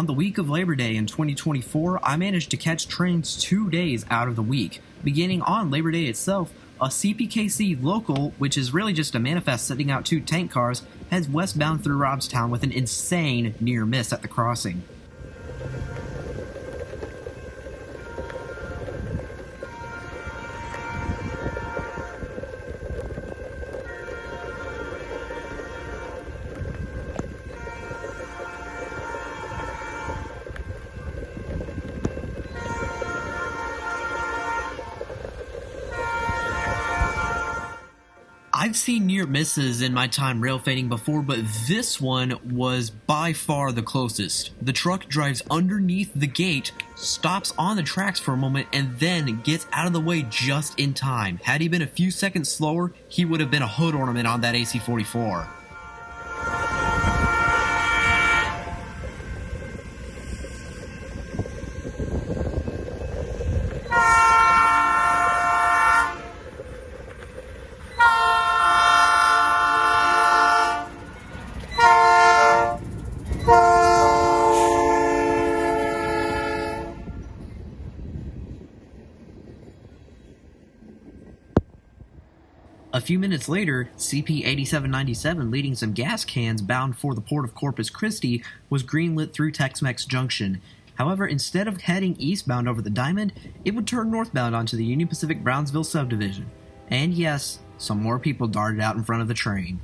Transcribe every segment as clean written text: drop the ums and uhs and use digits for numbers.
On the week of Labor Day in 2024, I managed to catch trains 2 days out of the week. Beginning on Labor Day itself, a CPKC Local, which is really just a manifest sending out 2 tank cars, heads westbound through Robstown with an insane near miss at the crossing. I've seen near misses in my time rail fading before, but this one was by far the closest. The truck drives underneath the gate, stops on the tracks for a moment, and then gets out of the way just in time. Had he been a few seconds slower, he would have been a hood ornament on that AC-44. A few minutes later, CP-8797, leading some gas cans bound for the port of Corpus Christi, was greenlit through Tex-Mex Junction. However, instead of heading eastbound over the Diamond, it would turn northbound onto the Union Pacific Brownsville subdivision. And yes, some more people darted out in front of the train.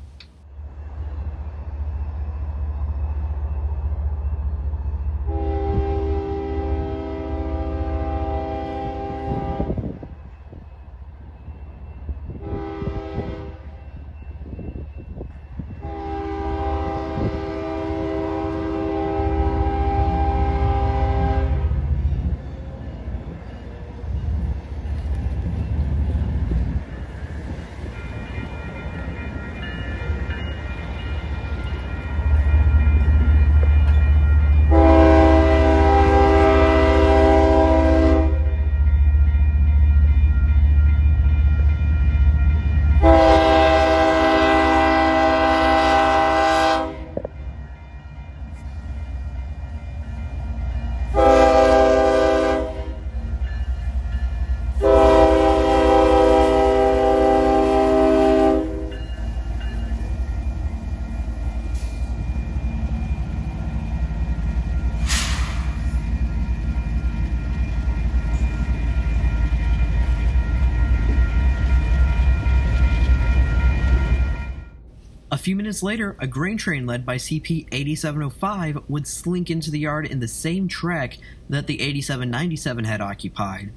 A few minutes later, a grain train led by CP-8705 would slink into the yard in the same track that the 8797 had occupied.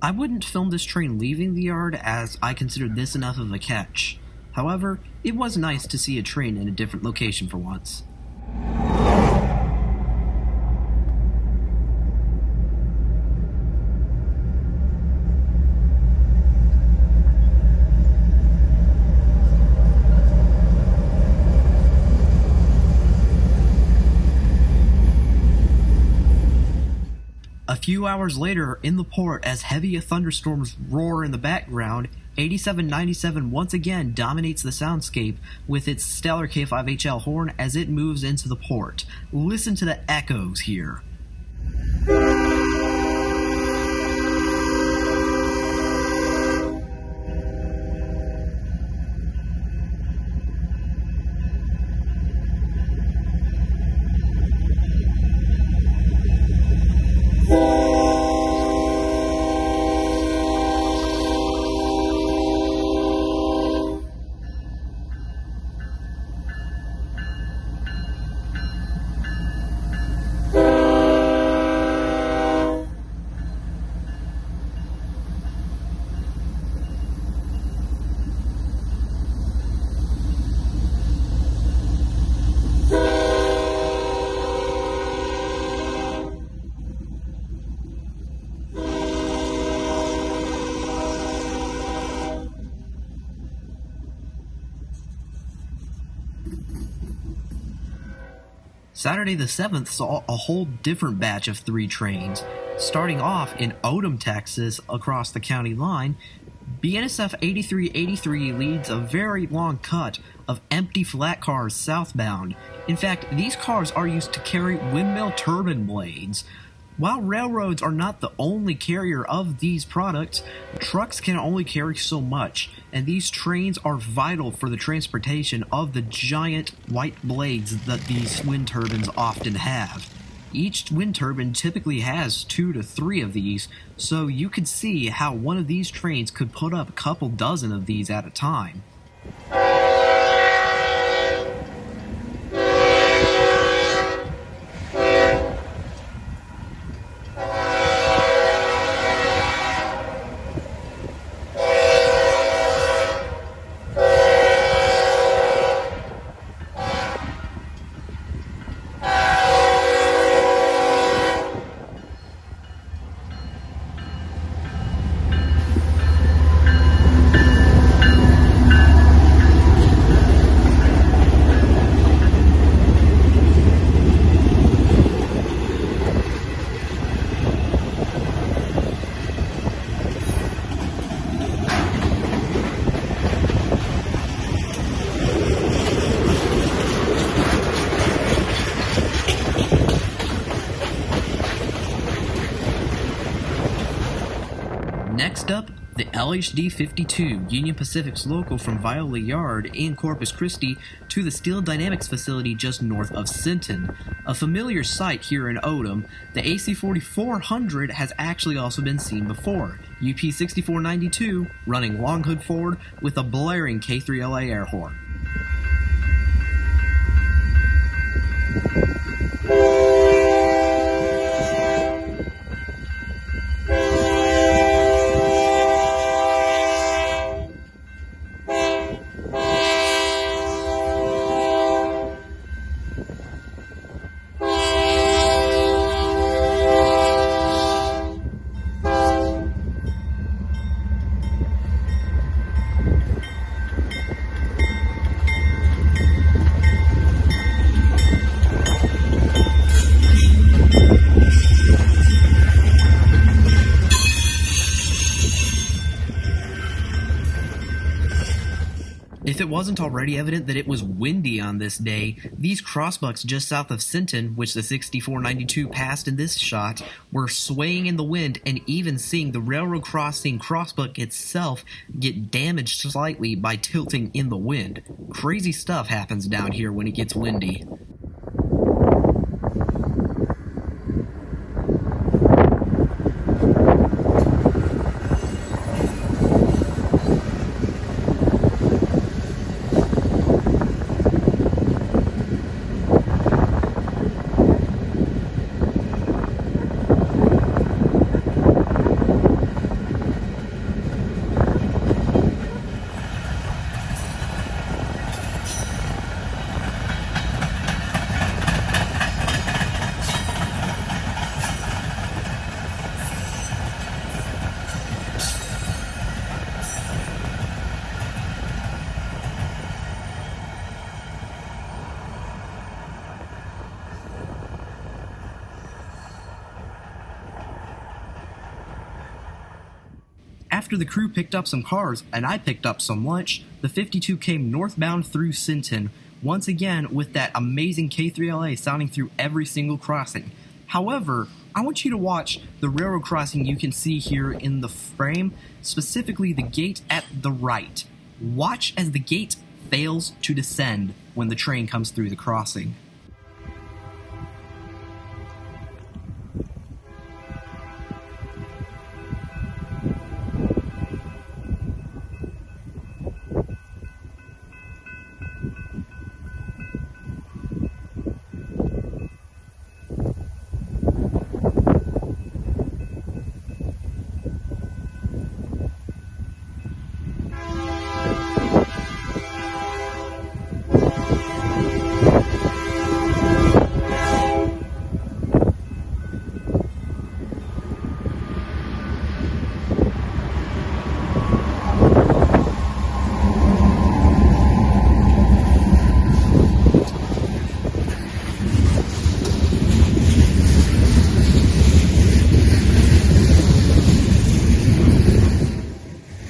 I wouldn't film this train leaving the yard as I considered this enough of a catch. However, it was nice to see a train in a different location for once. A few hours later, in the port, as heavy thunderstorms roar in the background, 8797 once again dominates the soundscape with its stellar K5HL horn as it moves into the port. Listen to the echoes here. Saturday the 7th saw a whole different batch of 3 trains. Starting off in Odom, Texas, across the county line, BNSF 8383 leads a very long cut of empty flat cars southbound. In fact, these cars are used to carry windmill turbine blades. While railroads are not the only carrier of these products, trucks can only carry so much, and these trains are vital for the transportation of the giant white blades that these wind turbines often have. Each wind turbine typically has 2 to 3 of these, so you could see how one of these trains could put up a couple dozen of these at a time. Next up, the LHD52, Union Pacific's Local from Viola Yard in Corpus Christi to the Steel Dynamics facility just north of Sinton. A familiar sight here in Odom, the AC4400 has actually also been seen before. UP 6492 running long hood forward with a blaring K3LA air horn. If it wasn't already evident that it was windy on this day, these crossbucks just south of Sinton, which the 6492 passed in this shot, were swaying in the wind and even seeing the railroad crossing crossbuck itself get damaged slightly by tilting in the wind. Crazy stuff happens down here when it gets windy. After the crew picked up some cars, and I picked up some lunch, the 52 came northbound through Sinton, once again with that amazing K3LA sounding through every single crossing. However, I want you to watch the railroad crossing you can see here in the frame, specifically the gate at the right. Watch as the gate fails to descend when the train comes through the crossing.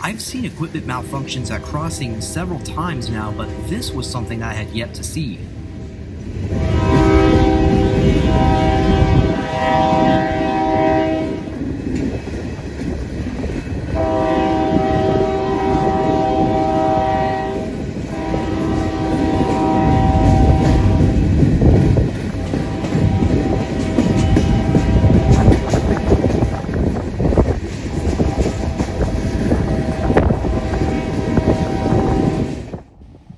I've seen equipment malfunctions at crossings several times now, but this was something I had yet to see.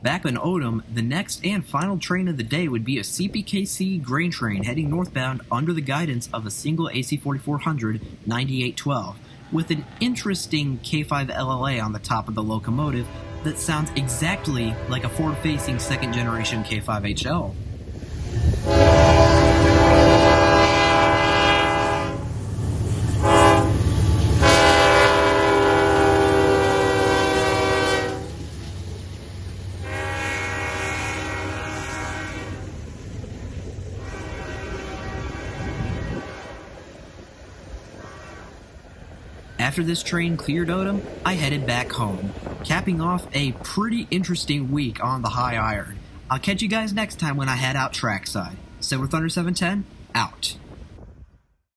Back in Odom, the next and final train of the day would be a CPKC grain train heading northbound under the guidance of a single AC 4400 9812, with an interesting K5 LLA on the top of the locomotive that sounds exactly like a forward-facing second-generation K5HL. After this train cleared Odom, I headed back home, capping off a pretty interesting week on the high iron. I'll catch you guys next time when I head out trackside. Silver Thunder 710, out.